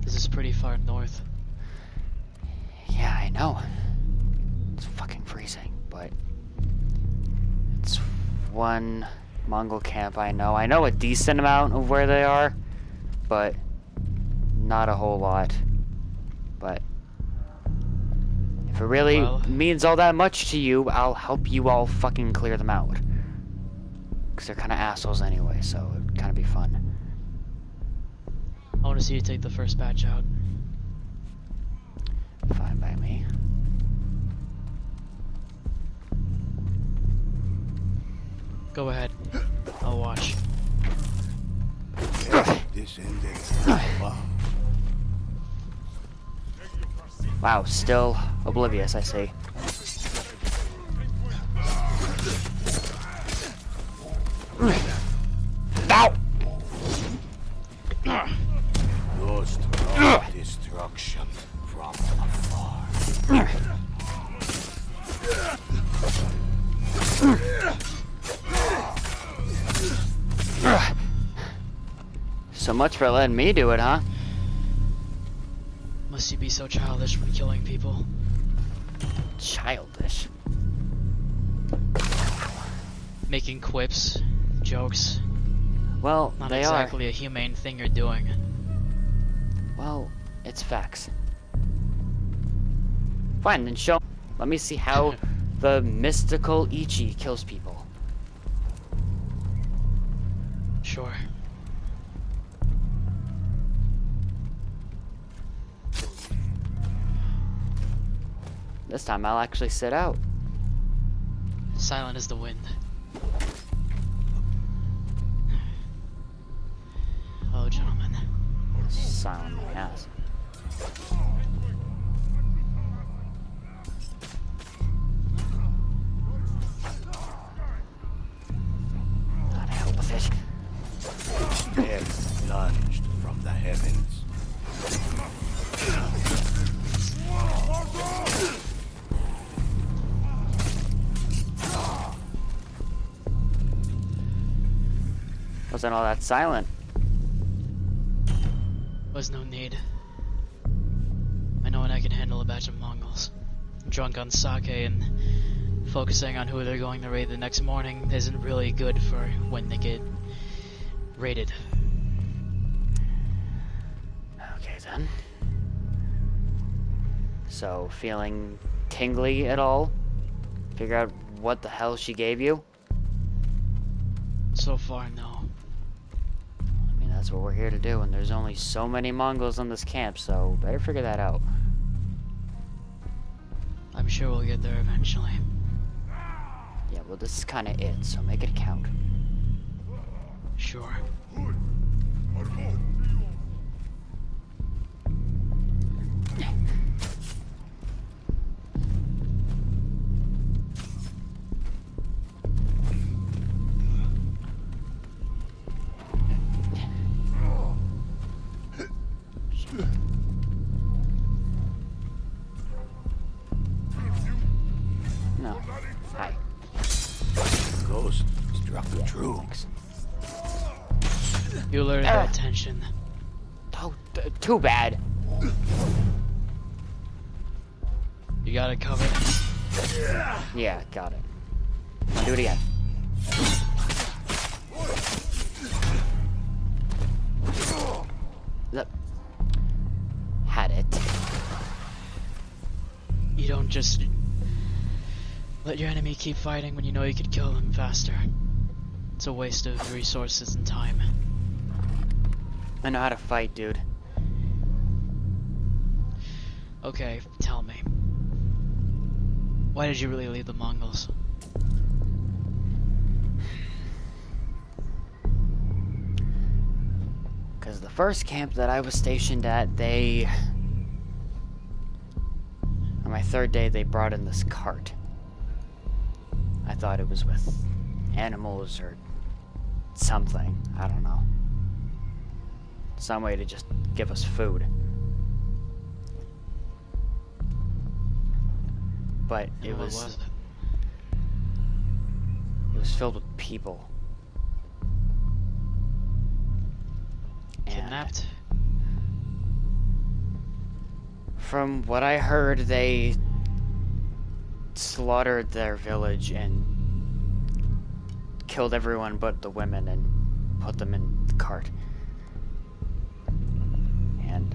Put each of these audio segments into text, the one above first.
This is pretty far north. Yeah, I know. It's fucking freezing, but it's one Mongol camp I know. I know a decent amount of where they are, but not a whole lot. But if it really means all that much to you, I'll help you all fucking clear them out. Because they're kind of assholes anyway, so it'd kind of be fun. I want to see you take the first batch out. Fine by me. Go ahead. I'll watch. Wow, still oblivious, I see. Ow! Lost from destruction from afar. So much for letting me do it, huh? Must you be so childish when killing people? Childish. Making quips, jokes. Well, Not they exactly a humane thing you're doing. Well, it's facts. Fine, then show. Let me see how the mystical Ichi kills people. Sure. This time I'll actually sit out. Silent as the wind. Hello, gentlemen. Silent my ass. Not hell with it. Death plunged from the heavens. Wasn't all that silent. Was no need. I know when I can handle a batch of Mongols. Drunk on sake and focusing on who they're going to raid the next morning isn't really good for when they get raided. Okay then. So, feeling tingly at all? Figure out what the hell she gave you? So far, no. I mean, that's what we're here to do, and there's only so many Mongols in this camp, so better figure that out. I'm sure we'll get there eventually. Yeah, well, this is kind of it, so make it count. Sure. No. Hi. Ghost struck true. Thanks. You alerted their attention. Oh, too bad. You got it covered. Yeah, got it. I'll do it again. Look. Had it. You don't just let your enemy keep fighting when you know you could kill them faster. It's a waste of resources and time. I know how to fight, dude. Okay, tell me. Why did you really leave the Mongols? Because the first camp that I was stationed at, on my third day, they brought in this cart. I thought it was with animals or something. I don't know. Some way to just give us food. But And it what was it? it was filled with people. And Kidnapped? from what I heard, they slaughtered their village and killed everyone but the women and put them in the cart. And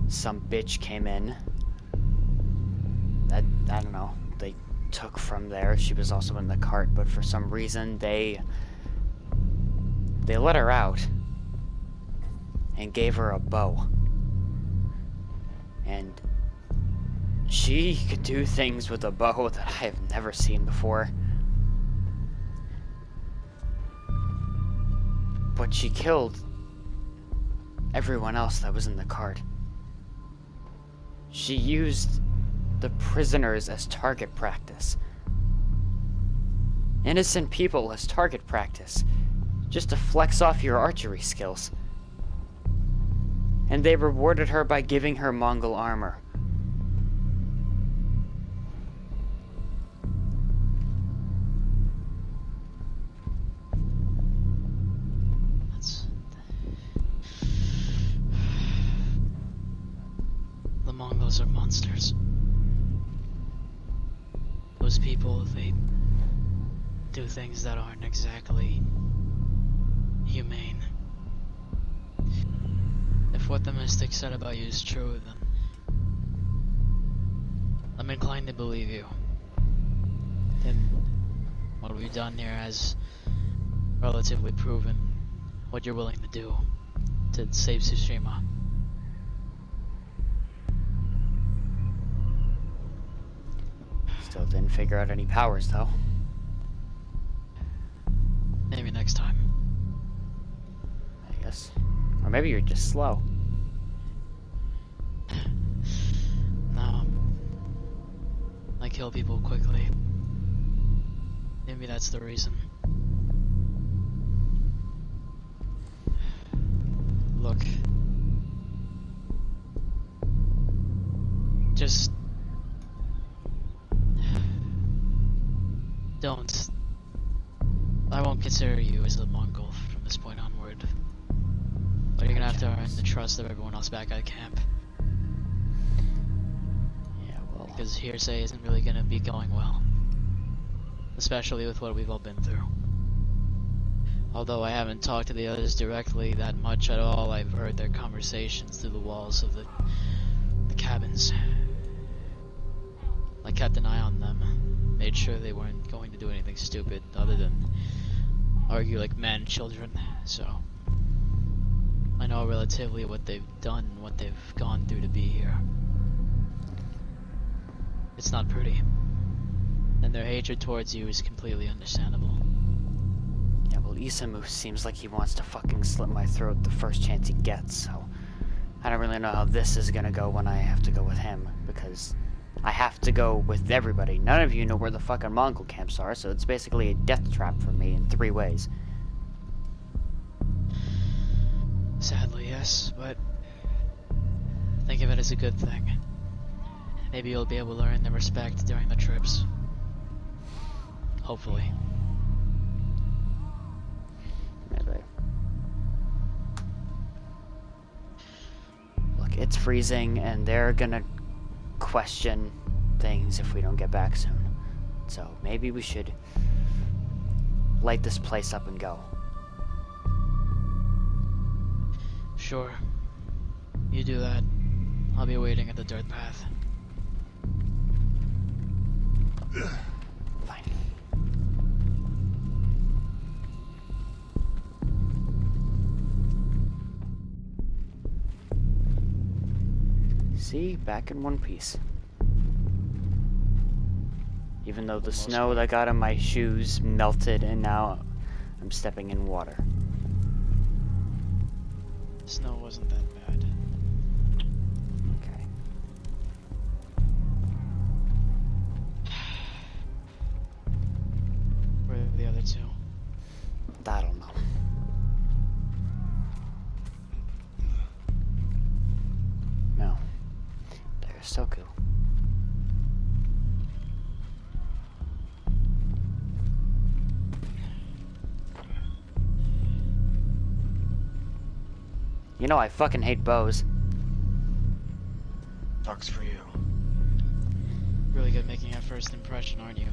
some bitch came in. I don't know. They took from there. She was also in the cart, but for some reason they let her out and gave her a bow. And she could do things with a bow that I have never seen before. But she killed everyone else that was in the cart. She used the prisoners as target practice. Innocent people as target practice. Just to flex off your archery skills. And they rewarded her by giving her Mongol armor. The Mongols are monsters. Those people, they do things that aren't exactly humane. If what the mystic said about you is true, then I'm inclined to believe you. Then what we've done here has relatively proven what you're willing to do to save Tsushima. Still didn't figure out any powers, though. Maybe next time. I guess. Or maybe you're just slow. No. I kill people quickly. Maybe that's the reason. Look. Just... don't. I won't consider you as a Mongol from this point onward. But you're gonna have to earn the trust of everyone else back at camp. Yeah, well... Because hearsay isn't really gonna be going well. Especially with what we've all been through. Although I haven't talked to the others directly that much at all, I've heard their conversations through the walls of the cabins. I kept an eye on them. Made sure they weren't going to do anything stupid other than argue like men and children, so I know relatively what they've done and what they've gone through to be here. It's not pretty. And their hatred towards you is completely understandable. Yeah, well, Isamu seems like he wants to fucking slit my throat the first chance he gets, so I don't really know how this is gonna go when I have to go with him, because I have to go with everybody. None of you know where the fucking Mongol camps are, so it's basically a death trap for me in 3 ways. Sadly, yes, but think of it as a good thing. Maybe you'll be able to earn their respect during the trips. Hopefully. Maybe. Look, it's freezing, and they're gonna question things if we don't get back soon. So maybe we should light this place up and go. Sure. You do that. I'll be waiting at the dirt path. Fine. See, back in one piece. Even though the snow that got on my shoes melted and now I'm stepping in water. Snow wasn't that bad. Okay. You know I fucking hate bows. Sucks for you. Really good making a first impression, aren't you?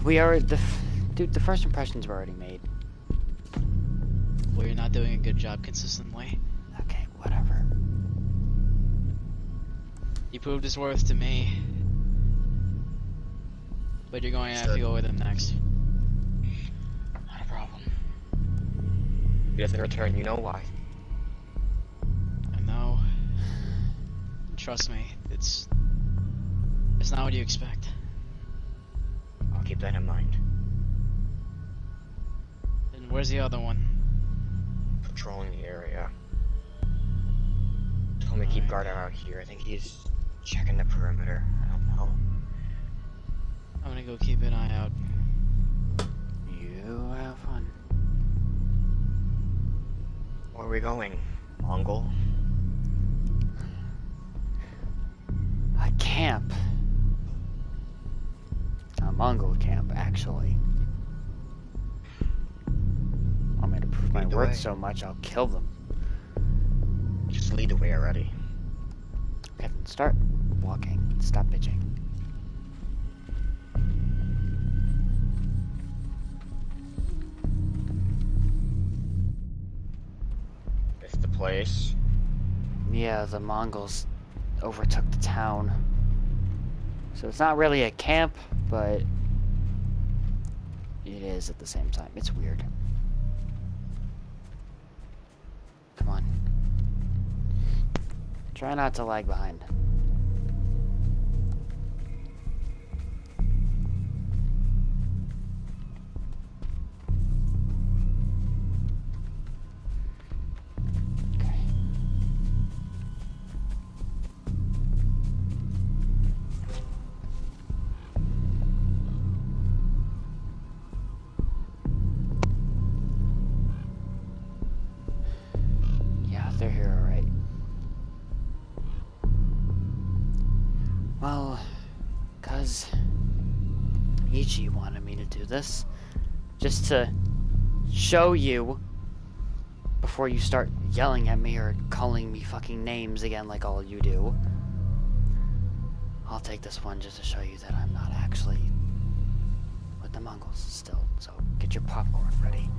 We are dude. The first impressions were already made. Well, you're not doing a good job consistently. Okay, whatever. You proved his worth to me. But you're going to have to go with him next. Not a problem. He doesn't return, you know why. I know. Trust me, it's not what you expect. I'll keep that in mind. And where's the other one? Patrolling the area. Told me to keep guard out here. I think he's checking the perimeter. I don't know. I'm gonna go keep an eye out. You have fun. Where are we going? Mongol? A camp. A Mongol camp, actually. Want me to prove my Lead the worth way. so much, I'll kill them. Just lead the way already. Okay, then start walking. Stop bitching. It's the place. Yeah, the Mongols overtook the town. So it's not really a camp, but it is at the same time. It's weird. Come on. Try not to lag behind. Okay. Yeah, they're here, alright. Well, cause Ichi wanted me to do this, just to show you before you start yelling at me or calling me fucking names again like all you do. I'll take this one just to show you that I'm not actually with the Mongols still, so get your popcorn ready.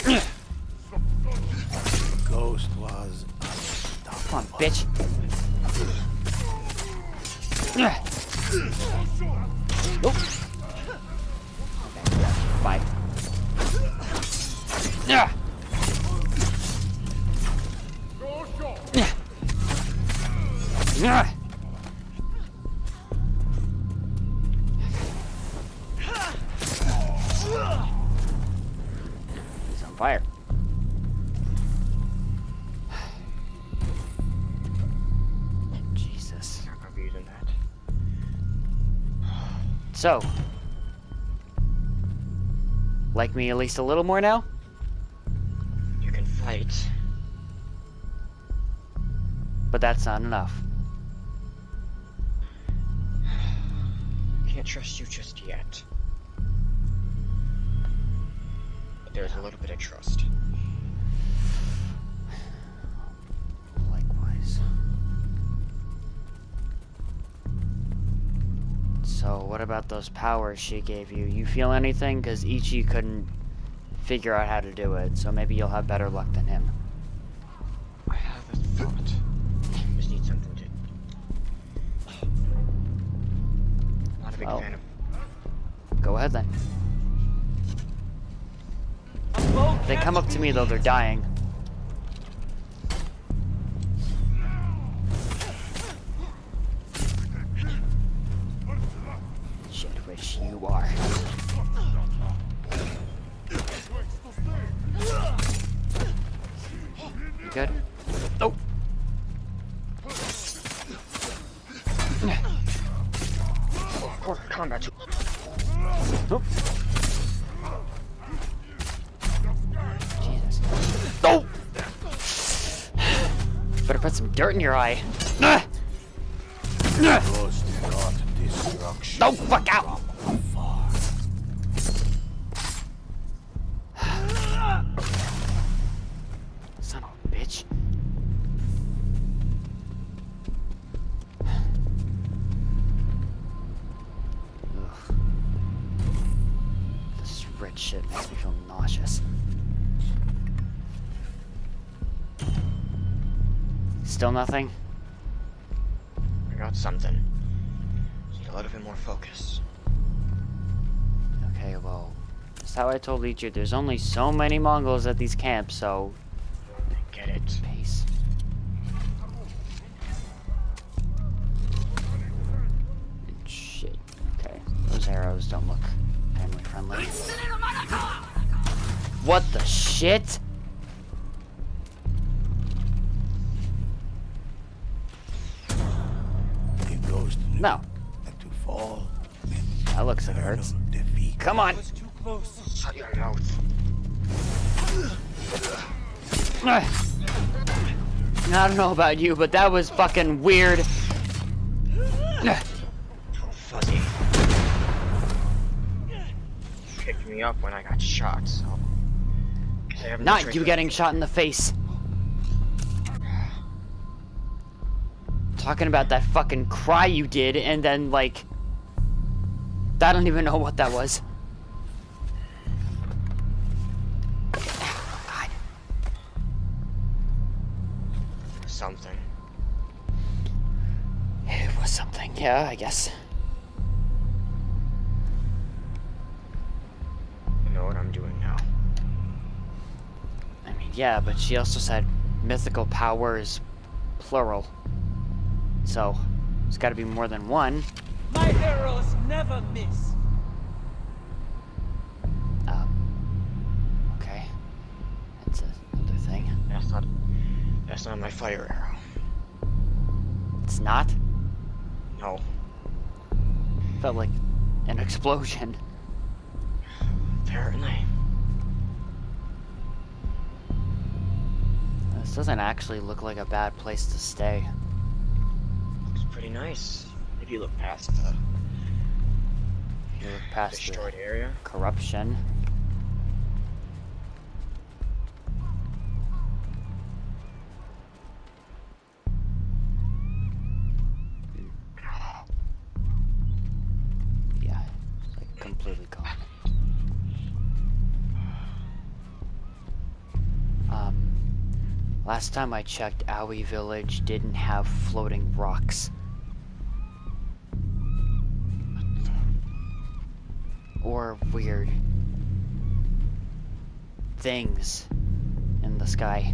The ghost was Come on, bitch. Nope. Okay, bye. He's on fire. Jesus. I'll be using that. So, like me at least a little more now? You can fight. But that's not enough. Can't trust you just yet. But there's a little bit of trust. Likewise. So, what about those powers she gave you? You feel anything? Because Ichi couldn't figure out how to do it, so maybe you'll have better luck than him. I have a thought. Just need something to... Not a big Well. fan of... Go ahead then. If they come up to me though, they're dying. Shit, which you are. You good? Oh! Or combat. Oh. Jesus. Oh! Better put some dirt in your eye. ghost brought destruction. Oh, fuck out! from bitch. Ugh. This red shit makes me feel nauseous. Still nothing? I got something. Need a little bit more focus. Okay, well, that's how I told Ichi. There's only so many Mongols at these camps, so... I get it. Pace. Shit. Okay, those arrows don't look family friendly. What the shit? It goes to No. and to fall. That looks like it hurts. Defeat. Come on! Shut your mouth. I don't know about you, but that was fucking weird. Fuzzy. Picked me up when I got shot, so... I have no Not trace you of- getting shot in the face. Talking about that fucking cry you did, and then, like... I don't even know what that was. God. Something. It was something, yeah, I guess. I know what I'm doing now. I mean, yeah, but she also said mythical powers, plural. So, there's gotta be more than one. My arrows never miss. Okay. That's another thing. That's not my fire arrow. It's not? No. Felt like an explosion. Apparently. This doesn't actually look like a bad place to stay. Looks pretty nice. If you look past the You look past destroyed the area. corruption. Yeah, it's like completely gone. Last time I checked, Aoi Village didn't have floating rocks. Or weird things in the sky.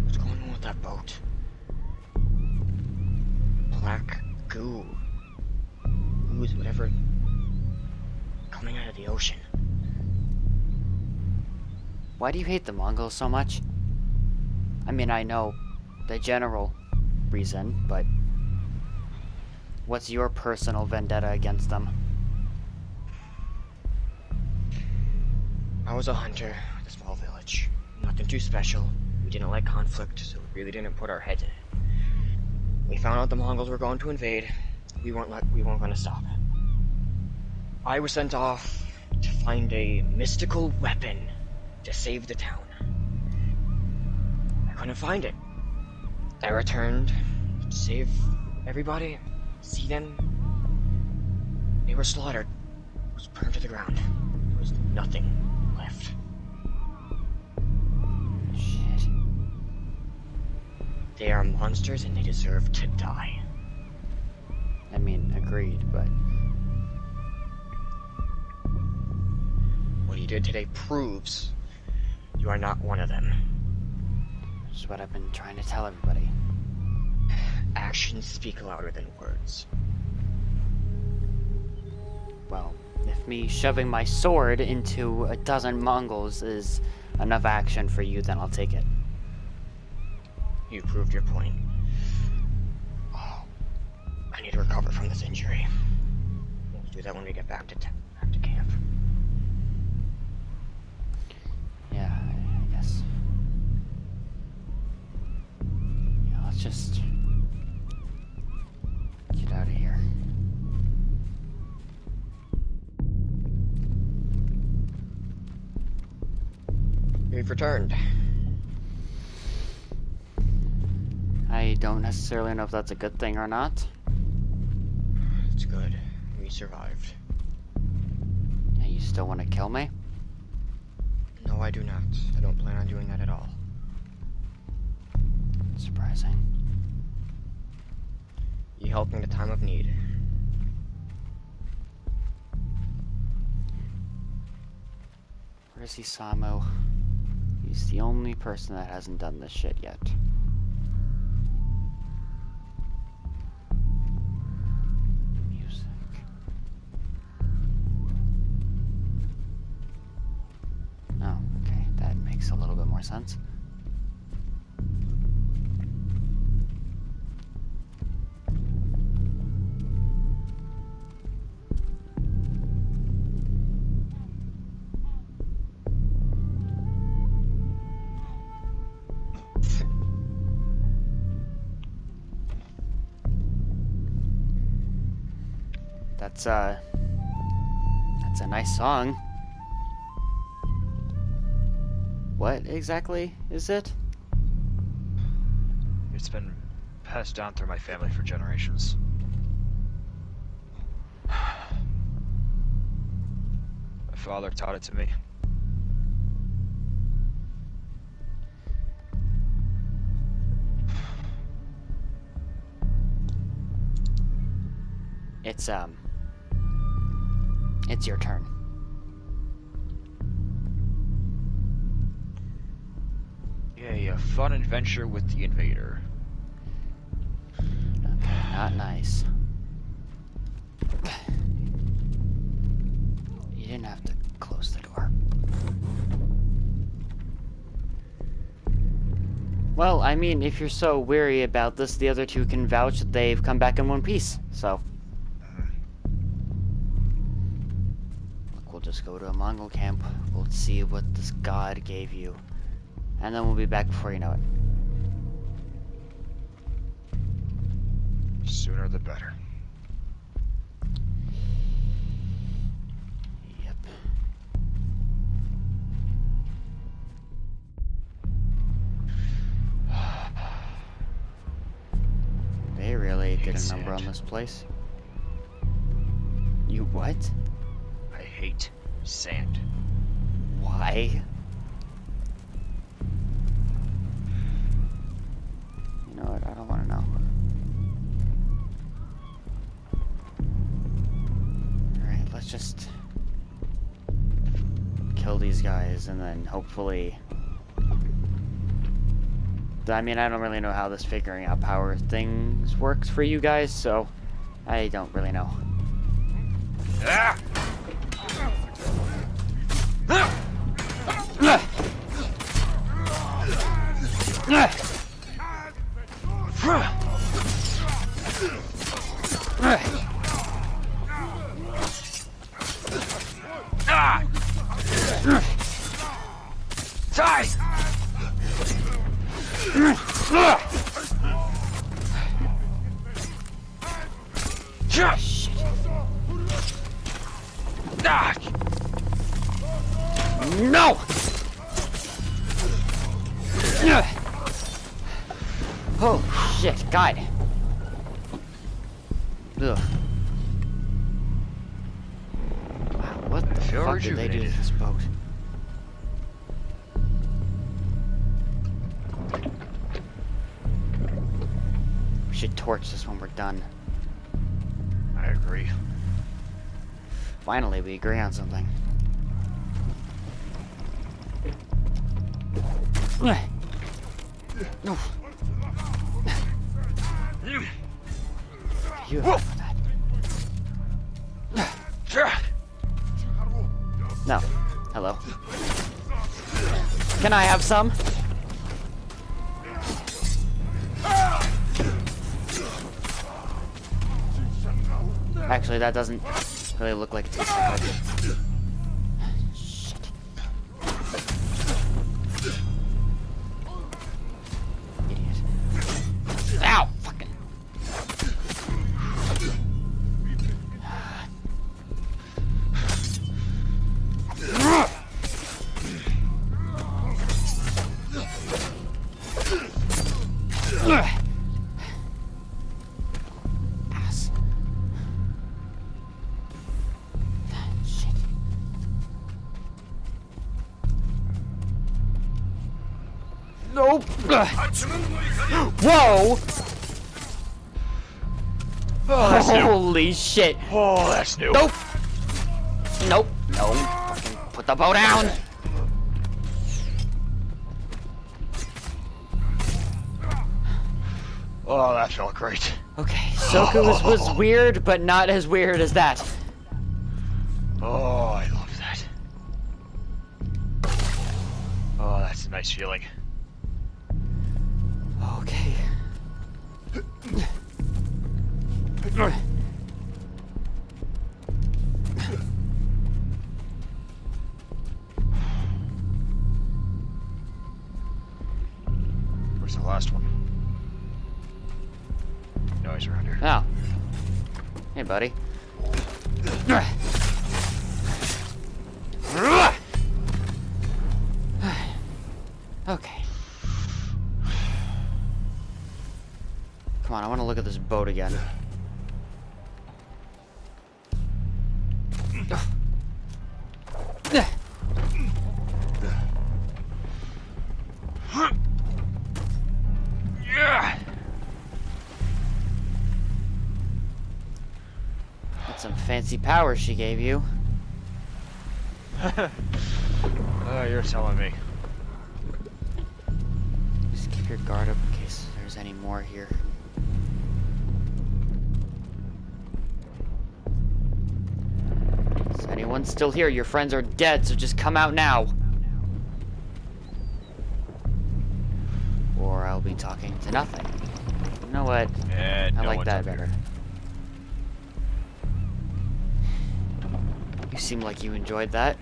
What's going on with that boat? Black goo. Ooze, whatever. Coming out of the ocean. Why do you hate the Mongols so much? I mean, I know the general reason, but what's your personal vendetta against them? I was a hunter with a small village. Nothing too special. We didn't like conflict, so we really didn't put our heads in it. We found out the Mongols were going to invade. We weren't going to stop it. I was sent off to find a mystical weapon to save the town. I couldn't find it. I returned to save everybody, see them. They were slaughtered. It was burned to the ground. There was nothing left. Shit. They are monsters and they deserve to die. I mean, agreed, but What you did today proves you are not one of them. this is what I've been trying to tell everybody. Actions speak louder than words. Well, if me shoving my sword into a dozen Mongols is enough action for you, then I'll take it. You proved your point. Oh, I need to recover from this injury. We'll do that when we get back to camp. Yeah, I guess. Yeah, let's just get out of here. We've returned. I don't necessarily know if that's a good thing or not. It's good. We survived. Yeah, you still want to kill me? No, I do not. I don't plan on doing that at all. Surprising. You helped me in a time of need. Where's Isamu? He's the only person that hasn't done this shit yet. Music. Oh, okay. That makes a little bit more sense. That's a nice song. What exactly is it? It's been passed down through my family for generations. My father taught it to me. It's your turn. A fun adventure with the invader. Okay, not nice. You didn't have to close the door. Well, I mean, if you're so weary about this, the other two can vouch that they've come back in one piece, so. Look, we'll just go to a Mongol camp. We'll see what this god gave you. And then we'll be back before you know it. Sooner the better. Yep. They really did a number on this place. You what? I hate sand. Why? You know what? I don't want to know. Alright, let's just kill these guys and then hopefully... I mean, I don't really know how this figuring out power things works for you guys, so I don't really know. Ah! Die! No! Oh shit, God. Ugh. Wow, what the Feel fuck did they do to rejuvenated. this boat? We should torch this when we're done. I agree. Finally, we agree on something. No. You have that. No. Hello. Can I have some? Actually, that doesn't really look like it tastes like it. Shit. Idiot. Ow! Fucking. Ass. Shit. Nope. Whoa! Oh, that's new. Holy shit. Oh, that's new. Nope. Nope. No. Fucking put the bow down. Oh, that felt great. Okay, Soku was weird, but not as weird as that. Oh, I love that. Oh, that's a nice feeling. Okay. Where's the last one? No, he's around here. Oh. Hey, buddy. Okay. Come on, I want to look at this boat again. That's some fancy power she gave you. Oh, you're telling me. Just keep your guard up in case there's any more here. Is anyone still here? Your friends are dead, so just come out now. Or I'll be talking to nothing. You know what? I No like one's that up here. better. You seem like you enjoyed that.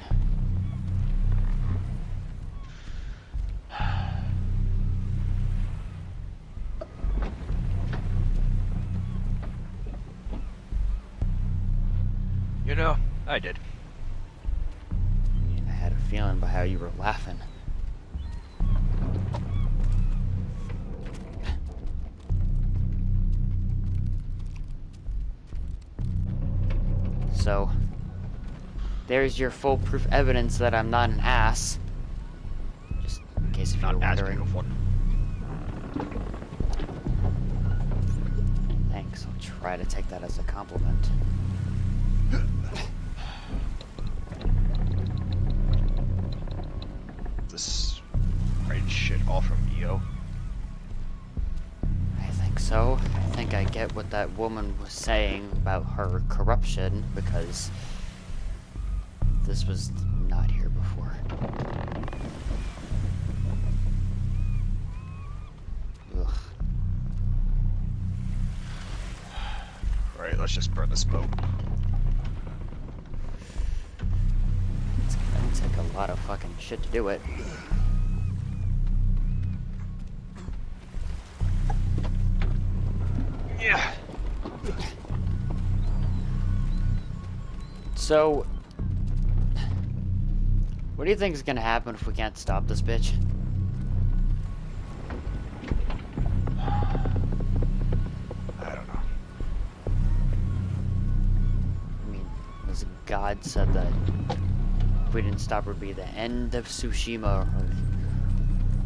You know, I did. I had a feeling by how you were laughing. So, there's your foolproof evidence that I'm not an ass. Just in case if you were Not as wondering. big of one. Thanks, I'll try to take that as a compliment. This right shit all from EO. I think so. I think I get what that woman was saying about her corruption, because this was not here before. Ugh. Right, let's just burn this boat. It's gonna take a lot of fucking shit to do it. Yeah. So, what do you think is gonna happen if we can't stop this bitch? I don't know. I mean, as God said that if we didn't stop her, it'd be the end of Tsushima or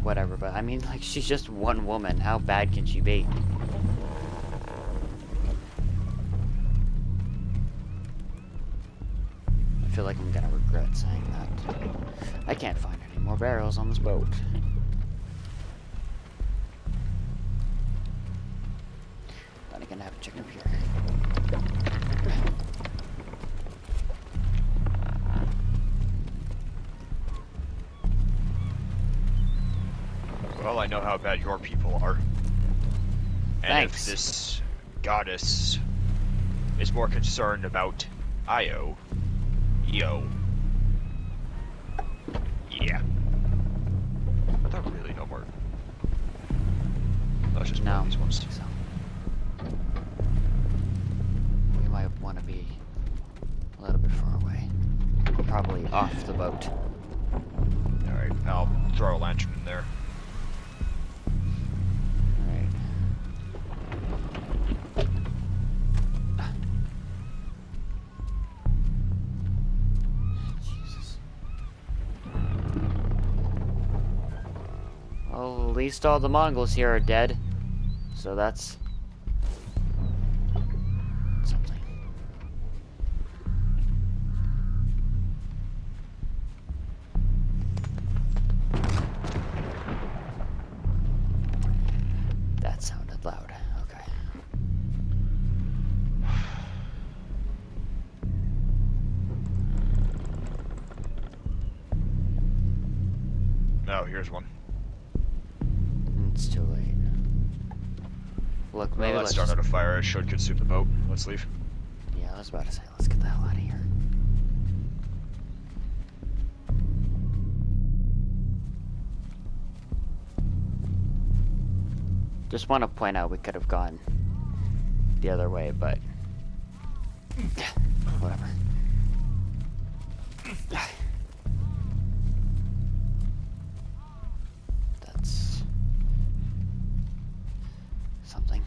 whatever. But I mean, like, she's just one woman. How bad can she be? I feel like I'm gonna regret saying that. I can't find any more barrels on this boat. Not gonna have a chicken here. Well, I know how bad your people are. And Thanks. if this goddess is more concerned about EO, yeah. Are there really no more? Let's just No, burn these ones. so we might want to be a little bit far away. Probably off the boat. Alright, I'll throw a lantern in there. Alright. Well, at least all the Mongols here are dead. So that's something. That sounded loud. Okay. Oh, here's one. It's too late. Look, maybe Well, that let's started just... a fire. It should consume the boat. Let's leave. Yeah, I was about to say, let's get the hell out of here. Just want to point out we could have gone the other way, but whatever. That's something.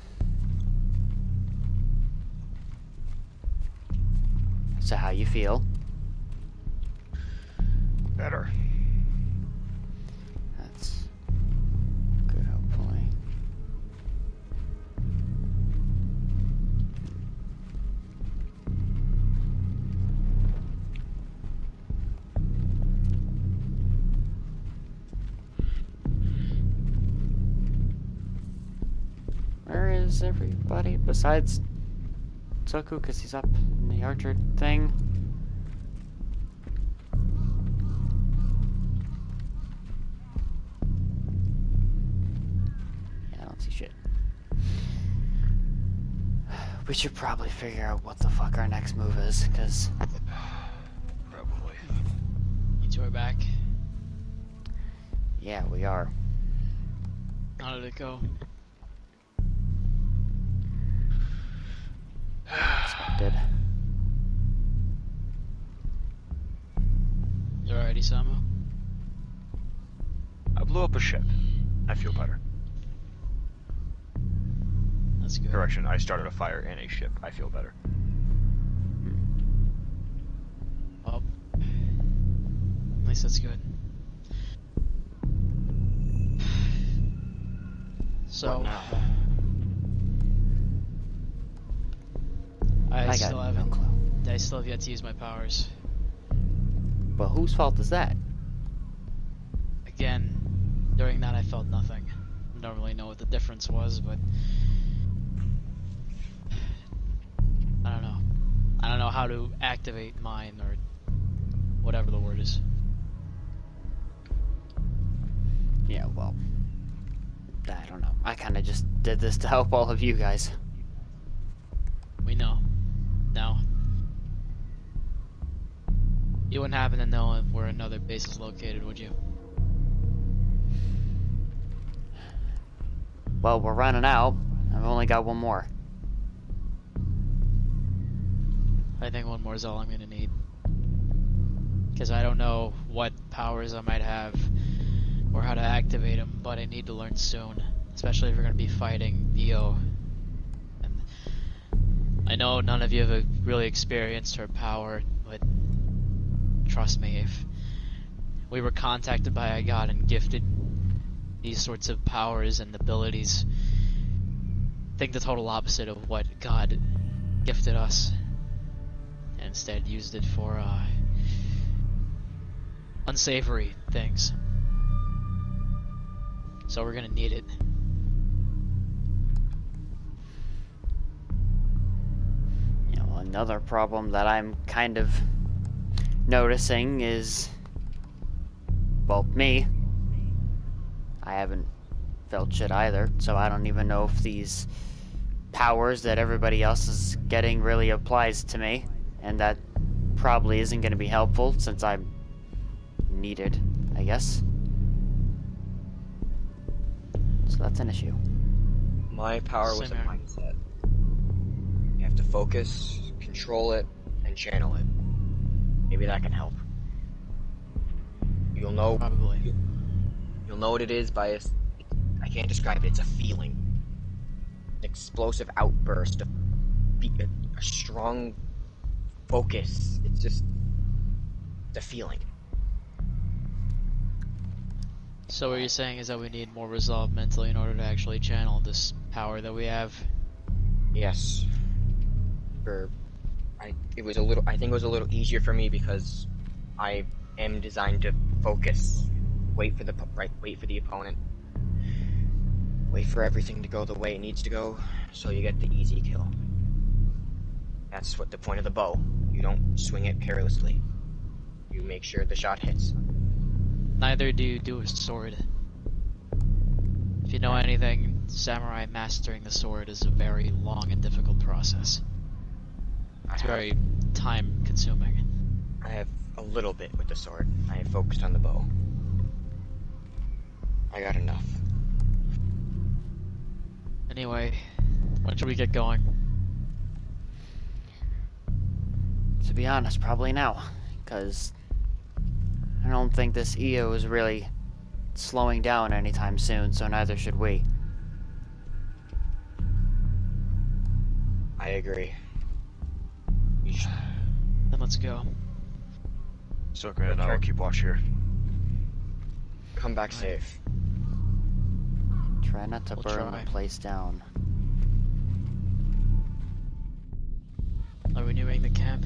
So how you feel? Better. That's good, hopefully. Where is everybody besides Tsuku, because he's up in the archer thing? Yeah, I don't see shit. We should probably figure out what the fuck our next move is, because... Probably. You two are back. Yeah, we are. How did it go? Expected. You alrighty, Samu? I blew up a ship. I feel better. That's good. Correction, I started a fire in a ship. I feel better. Well, at least that's good. So, What now? I got still no haven't. clue. I still have yet to use my powers. But whose fault is that? Again, during that I felt nothing. I don't really know what the difference was, but I don't know. I don't know how to activate mine or whatever the word is. Yeah, well, I don't know. I kind of just did this to help all of you guys. We know. Now, you wouldn't happen to know where another base is located, would you? Well, we're running out. I've only got one more. I think one more is all I'm gonna need. Because I don't know what powers I might have or how to activate them, but I need to learn soon. Especially if we're gonna be fighting Io. And I know none of you have really experienced her power, but trust me, if we were contacted by a god and gifted these sorts of powers and abilities, think the total opposite of what God gifted us, and instead used it for unsavory things. So we're gonna need it. You know, another problem that I'm kind of noticing is, well, me. I haven't felt shit either, so I don't even know if these powers that everybody else is getting really applies to me, and that probably isn't going to be helpful since I'm needed, I guess. So that's an issue. My power was a Same here. mindset. You have to focus, control it, and channel it. Maybe that can help. You'll know. Probably. You'll know what it is by I can't describe it. It's a feeling. An explosive outburst, a strong focus. It's just the feeling. So what you're saying is that we need more resolve mentally in order to actually channel this power that we have. Yes. I think it was a little easier for me because I am designed to focus, wait for the opponent, wait for everything to go the way it needs to go, so you get the easy kill. That's what the point of the bow. You don't swing it carelessly. You make sure the shot hits. Neither do you do a sword. If you know anything, samurai mastering the sword is a very long and difficult process. It's very time consuming. I have a little bit with the sword. I have focused on the bow. I got enough. Anyway, when should we get going? To be honest, probably now, because I don't think this EO is really slowing down anytime soon, so neither should we. I agree. Then let's go. So good, I'll keep watch here. Come back safe. Try not to We'll burn try. the place down. Are we nearing the camp?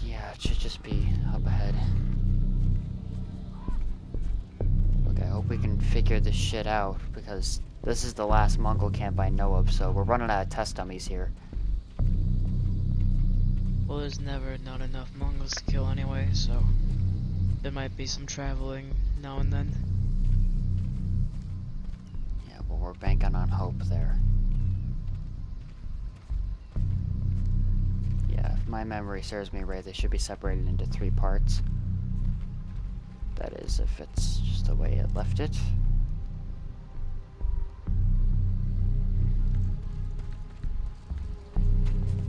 Yeah, it should just be up ahead. Look, I hope we can figure this shit out, because this is the last Mongol camp I know of, so we're running out of test dummies here. Well, there's never not enough Mongols to kill anyway, so there might be some traveling now and then. Yeah, well, we're banking on hope there. Yeah, if my memory serves me right, they should be separated into 3 parts. That is, if it's just the way it left it.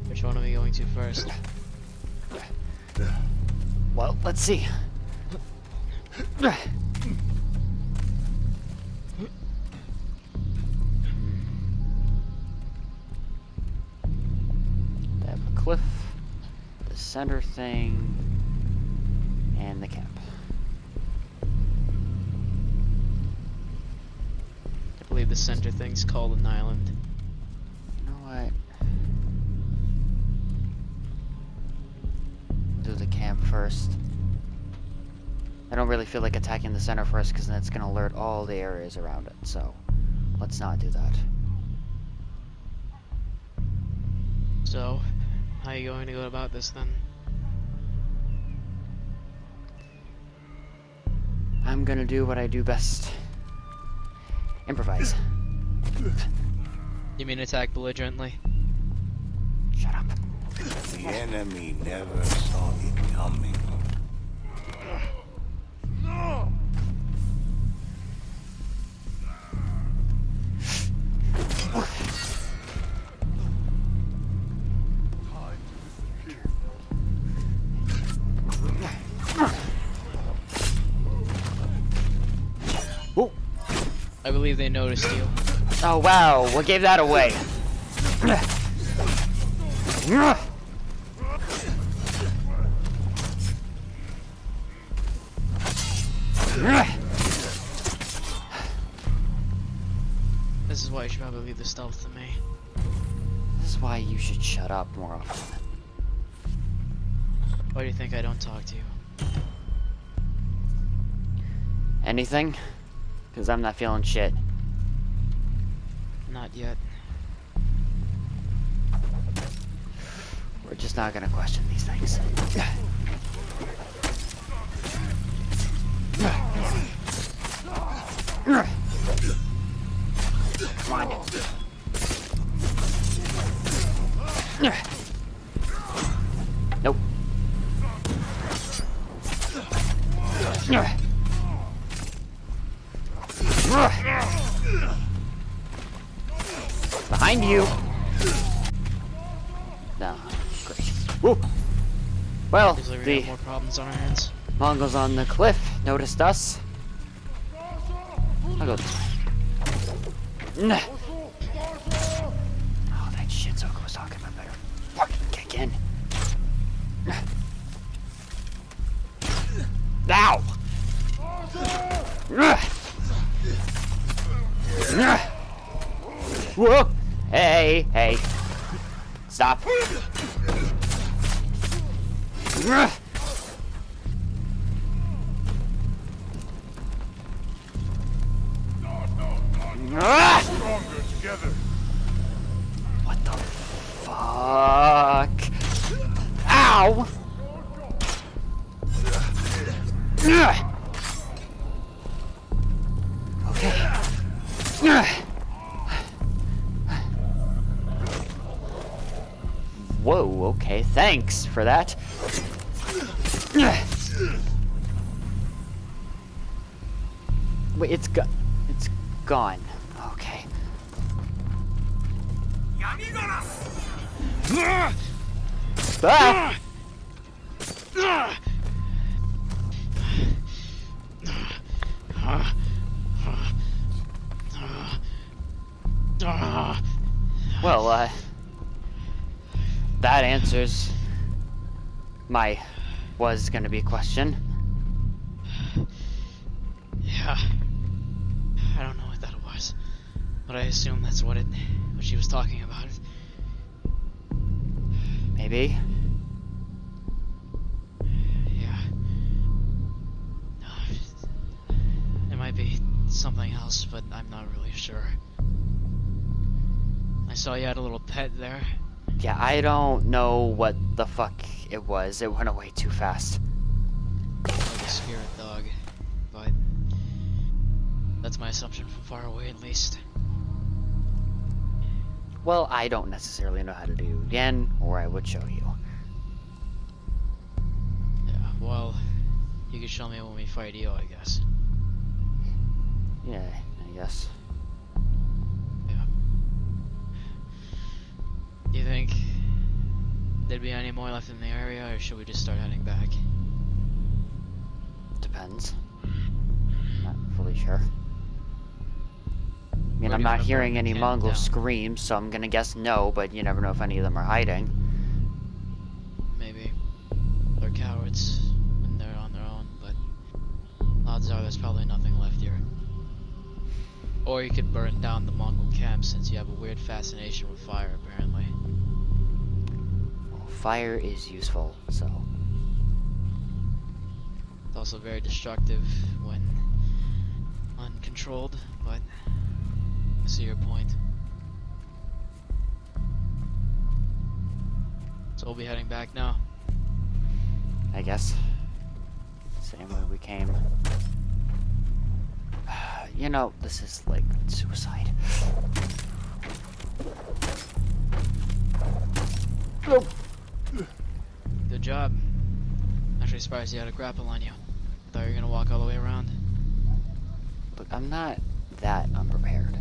Which one are we going to first? Well, let's see. They have a cliff, the center thing, and the camp. I believe the center thing's called an island. You know what? Do the camp first. I don't really feel like attacking the center first because then it's going to alert all the areas around it, so let's not do that. So, how are you going to go about this then? I'm going to do what I do best. Improvise. You mean attack belligerently? Shut up. The enemy never saw it coming. Ooh. I believe they noticed you. Oh wow, what gave that away? This is why you should probably leave the stealth to me. This is why you should shut up more often. Why do you think I don't talk to you? Anything? Because I'm not feeling shit. Not yet. We're just not gonna question these things. Come on. Nope. Behind you. No, great. Woo. Well, Seems like we the have more problems on our hands. Mongols on the cliff noticed us. I'll go this way. Nah. Oh, that shit Soko was talking about better fucking kick in. Ow! Whoa! Hey, hey. Stop. Stronger together. What the fuck? Ow! Okay. Whoa, okay, thanks for that. Wait, it's gone. Okay. Ah! Well, that answers my was gonna be question. Yeah. I don't know what that was, but I assume that's what she was talking about. Maybe. Yeah. It might be something else, but I'm not really sure. I saw you had a little pet there. Yeah, I don't know what the fuck it was. It went away too fast. Like a spirit dog, but that's my assumption from far away, at least. Well, I don't necessarily know how to do it again, or I would show you. Yeah, well, you could show me when we fight Io, I guess. Yeah, I guess. Yeah. Do you think there'd be any more left in the area, or should we just start heading back? Depends. Not fully sure. I mean, We're I'm gonna not hearing burn the any camp Mongol down. screams, so I'm gonna guess no, but you never know if any of them are hiding. Maybe. They're cowards when they're on their own, but odds are there's probably nothing left here. Or you could burn down the Mongol camp since you have a weird fascination with fire, apparently. Well, fire is useful, so... It's also very destructive when uncontrolled, but I see your point. So we'll be heading back now. I guess. Same way we came. You know, this is like suicide. Oh. Good job. Actually surprised you had a grapple on you. Thought you were gonna walk all the way around. Look, I'm not that unprepared.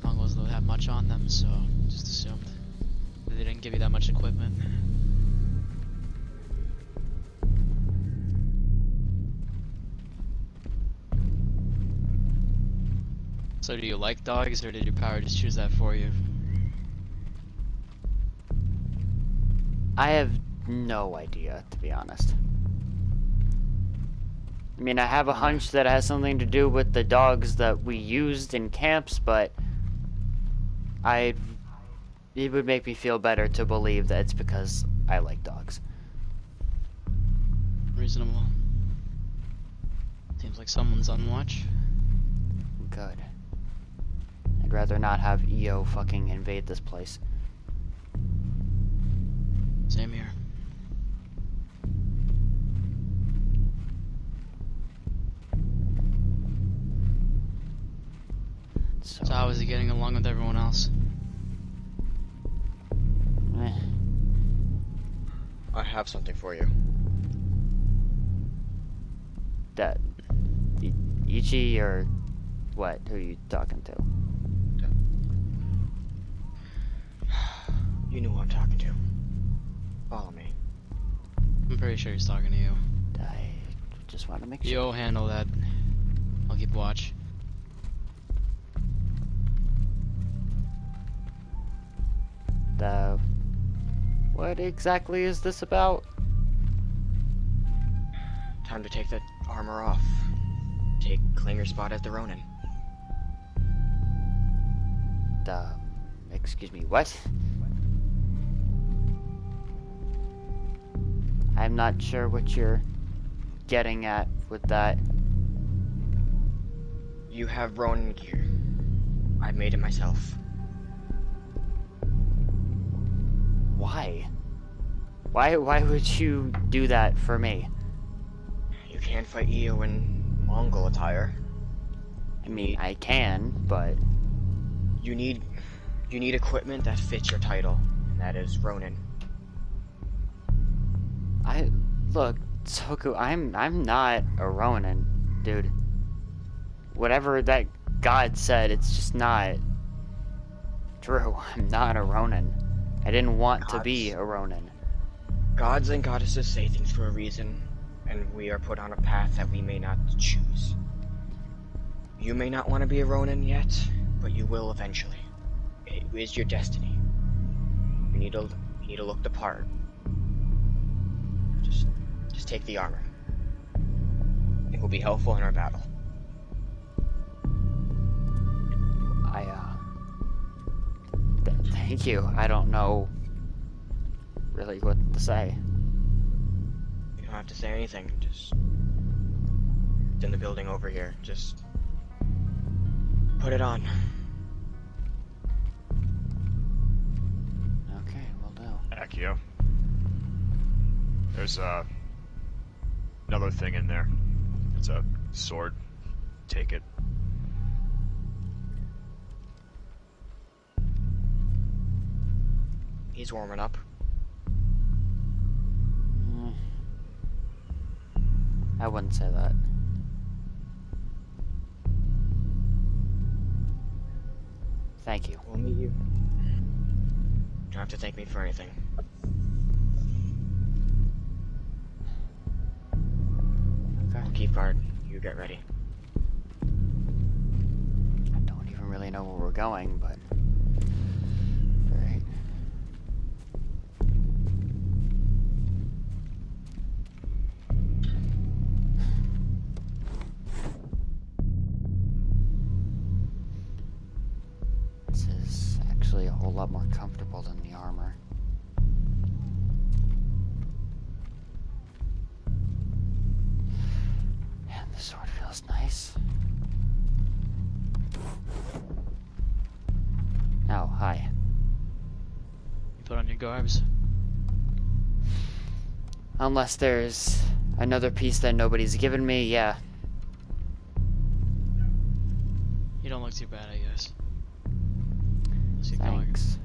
Mongols don't have much on them, so just assumed that they didn't give you that much equipment. So do you like dogs, or did your power just choose that for you? I have no idea, to be honest. I mean, I have a hunch that it has something to do with the dogs that we used in camps, but it would make me feel better to believe that it's because I like dogs. Reasonable. Seems like someone's on watch. Good. I'd rather not have Io fucking invade this place. Same here. So how is he getting along with everyone else? Eh. I have something for you. That Ichi or what? Who are you talking to? You know who I'm talking to. Follow me. I'm pretty sure he's talking to you. I just want to make sure. Yo, handle that. I'll keep watch. What exactly is this about? Time to take the armor off. Claim your spot as the Ronin. Excuse me, what? I'm not sure what you're getting at with that. You have Ronin gear. I made it myself. Why? Why would you do that for me? You can't fight Io in Mongol attire. I mean, I can, but... You need equipment that fits your title, and that is Ronin. Look, Soku, I'm not a Ronin, dude. Whatever that god said, it's just not true. I'm not a Ronin. I didn't want to be a Ronin. Gods and goddesses say things for a reason, and we are put on a path that we may not choose. You may not want to be a Ronin yet, but you will eventually. It is your destiny. You need to look the part. Just take the armor. It will be helpful in our battle. Thank you. I don't know really what to say. You don't have to say anything. Just... It's in the building over here. Just... put it on. Okay, will do. Akio. There's another thing in there. It's a sword. Take it. He's warming up. I wouldn't say that. Thank you. We'll meet you. Don't have to thank me for anything. Okay. I'll keep guard. You get ready. I don't even really know where we're going, but... Alright. This is actually a whole lot more comfortable than the armor. And the sword feels nice. Oh, hi. You put on your garbs. Unless there's another piece that nobody's given me, yeah. You don't look too bad, I guess. Let's get going. Thanks.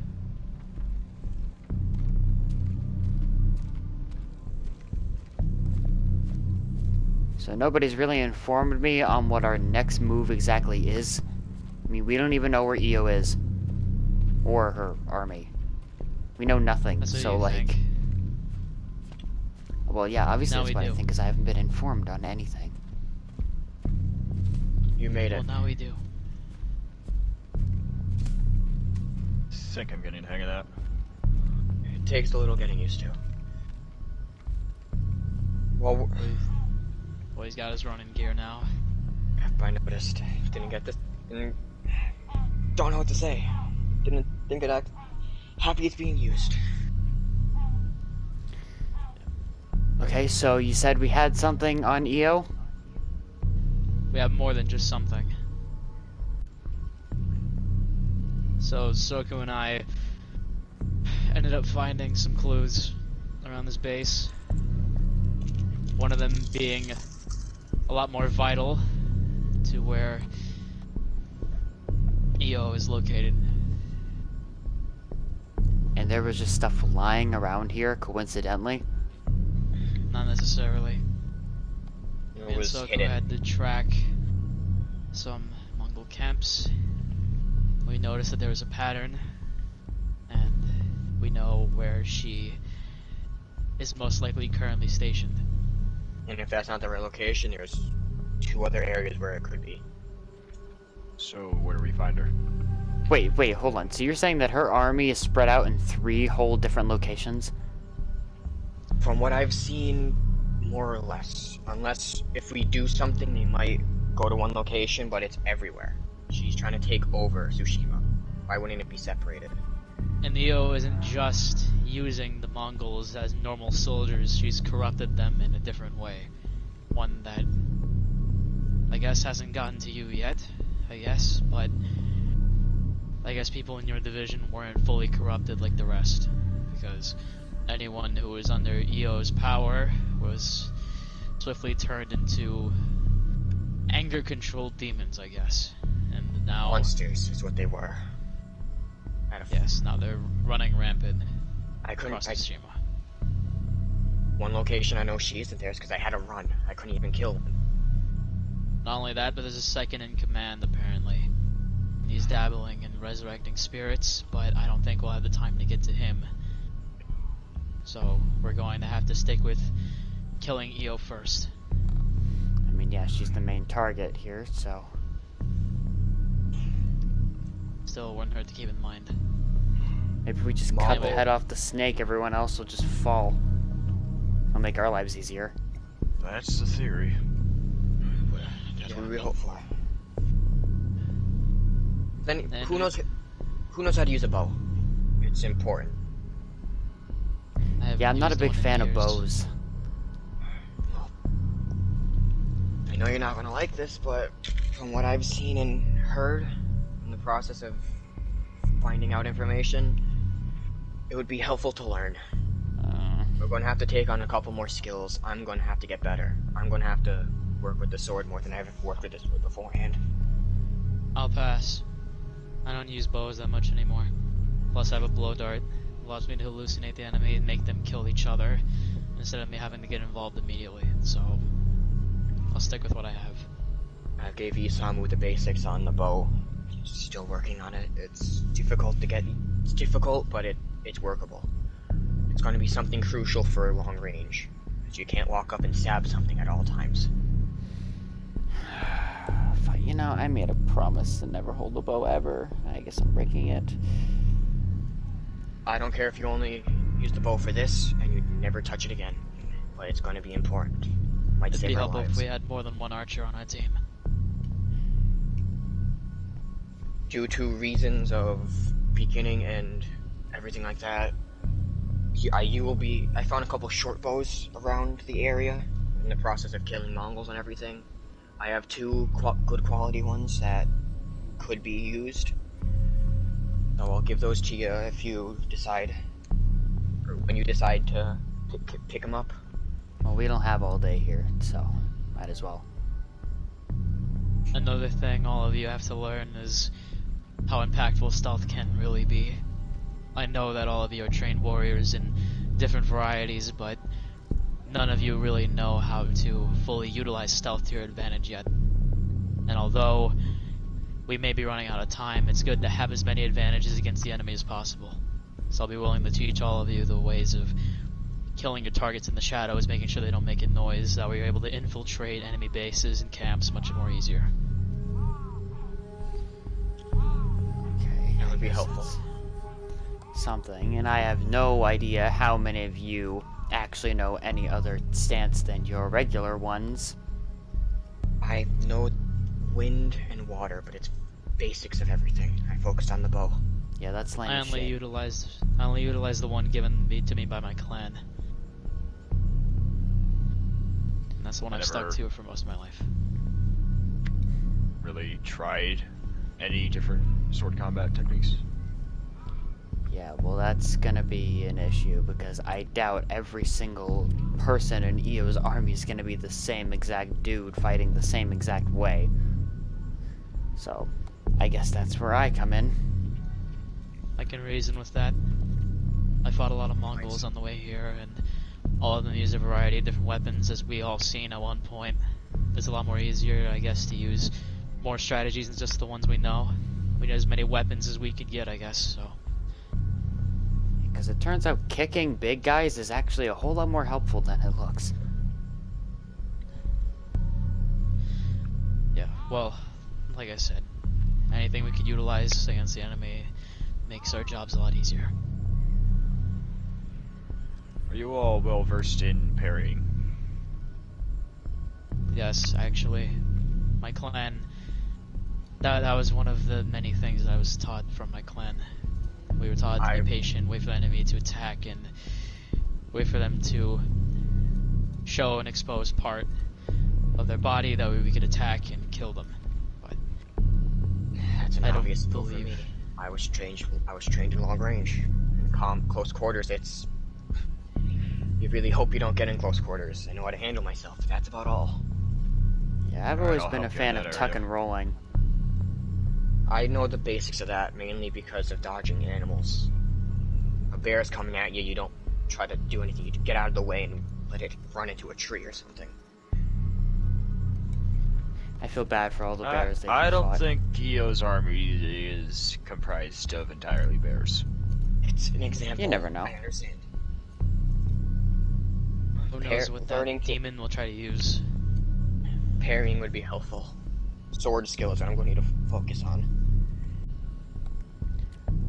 So nobody's really informed me on what our next move exactly is. I mean, we don't even know where Io is. Or her army. We know nothing, That's what so you like... think. Well, yeah, obviously Now that's we what I do. think, because I haven't been informed on anything. You made Well, it. now we do. Think I'm getting the hang of that. It takes a little getting used to. Well, Boy's got his running gear now. I noticed. Didn't get this. Don't know what to say. Didn't get happy it's being used. Okay, so you said we had something on Io? We have more than just something. So Soku and I ended up finding some clues around this base. One of them being a lot more vital to where Io is located. And there was just stuff lying around here, coincidentally? Not necessarily. It Me and was Soku hidden. had to track some Mongol camps. We noticed that there was a pattern, and we know where she is most likely currently stationed. And if that's not the right location, there's 2 other areas where it could be. So where do we find her? Wait, hold on. So you're saying that her army is spread out in 3 whole different locations? From what I've seen, More or less. Unless if we do something, they might go to one location, but it's everywhere. She's trying to take over Tsushima. Why wouldn't it be separated? And Io isn't just using the Mongols as normal soldiers, she's corrupted them in a different way. One that I guess hasn't gotten to you yet, but I guess people in your division weren't fully corrupted like the rest, because anyone who was under Io's power was swiftly turned into anger-controlled demons, I guess. And now... Monsters is what they were. Yes, now they're running rampant I couldn't... across Tsushima. One location I know she isn't there is because I had to run. I couldn't even kill them. Not only that, but there's a second in command, apparently. He's dabbling in resurrecting spirits, but I don't think we'll have the time to get to him. So, we're going to have to stick with killing Io first. I mean, yeah, she's the main target here, so... Still wouldn't hurt to keep in mind. Maybe we just cut the head off the snake, everyone else will just fall. It'll make our lives easier. That's the theory. That's what we hope for. Then who knows how to use a bow? It's important. Yeah, I'm not a big fan of bows. I know you're not gonna like this, but from what I've seen and heard in the process of finding out information, it would be helpful to learn. We're going to have to take on a couple more skills. I'm going to have to get better. I'm going to have to work with the sword more than I've worked with this beforehand. I'll pass. I don't use bows that much anymore. Plus I have a blow dart. It allows me to hallucinate the enemy and make them kill each other, instead of me having to get involved immediately. So, I'll stick with what I have. I gave Isamu the basics on the bow. Still working on it. It's difficult to get. It's difficult, but it's workable. It's going to be something crucial for long range, because you can't walk up and stab something at all times. You know, I made a promise to never hold a bow ever. I guess I'm breaking it. I don't care if you only use the bow for this, and you never touch it again. But it's going to be important. Might It'd save be our helpful lives. if we had more than one archer on our team. Due to reasons of beginning and everything like that, I found a couple short bows around the area in the process of killing Mongols and everything. I have two good quality ones that could be used. So I'll give those to you if you decide, or when you decide to pick them up. Well, we don't have all day here, so might as well. Another thing all of you have to learn is how impactful stealth can really be. I know that all of you are trained warriors in different varieties, but none of you really know how to fully utilize stealth to your advantage yet. And although we may be running out of time, it's good to have as many advantages against the enemy as possible. So I'll be willing to teach all of you the ways of killing your targets in the shadows, making sure they don't make a noise, that way you're able to infiltrate enemy bases and camps much more easier. Okay, That would be helpful. Something, and I have no idea how many of you actually know any other stance than your regular ones. I know wind and water, but it's basics of everything. I focused on the bow. Yeah, that's lame I as only shit. utilized the one given to me by my clan. And that's the one I've stuck to for most of my life. Really tried any different sword combat techniques? Yeah, well, that's gonna be an issue because I doubt every single person in Io's army is gonna be the same exact dude fighting the same exact way. So, I guess that's where I come in. I can reason with that. I fought a lot of Mongols on the way here, and all of them use a variety of different weapons, as we all seen at one point. It's a lot more easier, I guess, to use more strategies than just the ones we know. We need as many weapons as we could get, I guess, so. Because it turns out kicking big guys is actually a whole lot more helpful than it looks. Yeah, well, like I said, anything we could utilize against the enemy makes our jobs a lot easier. Are you all well versed in parrying? Yes, actually. My clan... That was one of the many things I was taught from my clan. We were taught to be patient, wait for the enemy to attack, and wait for them to show an exposed part of their body, that way we could attack and kill them. But That's an I don't obvious move for believe- me. I was trained in long range. In close quarters, it's... You really hope you don't get in close quarters. I know how to handle myself, but that's about all. Yeah, I've Alright, always I'll been a help you in fan that of tuck area. and rolling. I know the basics of that, mainly because of dodging animals. A bear is coming at you, you don't try to do anything. You get out of the way and let it run into a tree or something. I feel bad for all the bears they I don't fought. think Akio's army is comprised of entirely bears. It's an example. You never know. I understand. Who knows what that learning to- demon will try to use. Parrying would be helpful. Sword skill is what I'm going to need to focus on.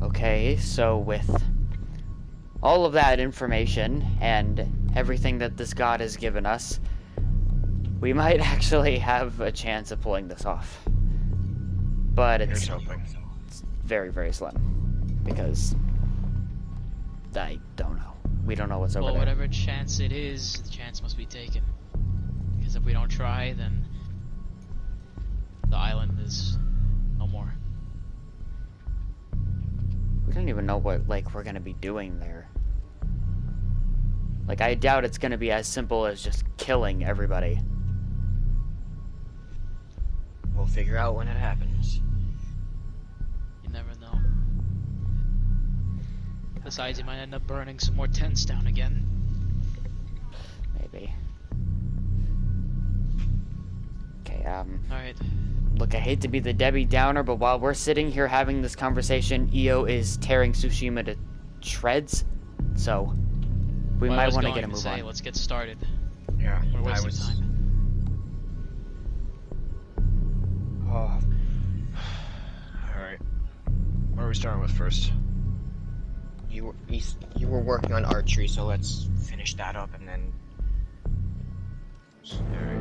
Okay, so with all of that information and everything that this god has given us, we might actually have a chance of pulling this off. But Here's it's hoping. very, very slim. Because I don't know. We don't know what's over Well, there. whatever chance it is, the chance must be taken. Because if we don't try, then the island is no more. We don't even know what, like, we're gonna be doing there. Like, I doubt it's gonna be as simple as just killing everybody. We'll figure out when it happens. You never know. Besides, you might end up burning some more tents down again. Maybe. Okay, Alright. look, I hate to be the Debbie Downer, but while we're sitting here having this conversation, Io is tearing Tsushima to shreds. So, we might want to get a move on. Let's get started. Yeah, We're wasting time. Oh, Alright. What are we starting with first? you were working on archery, so let's finish that up and then. Alright.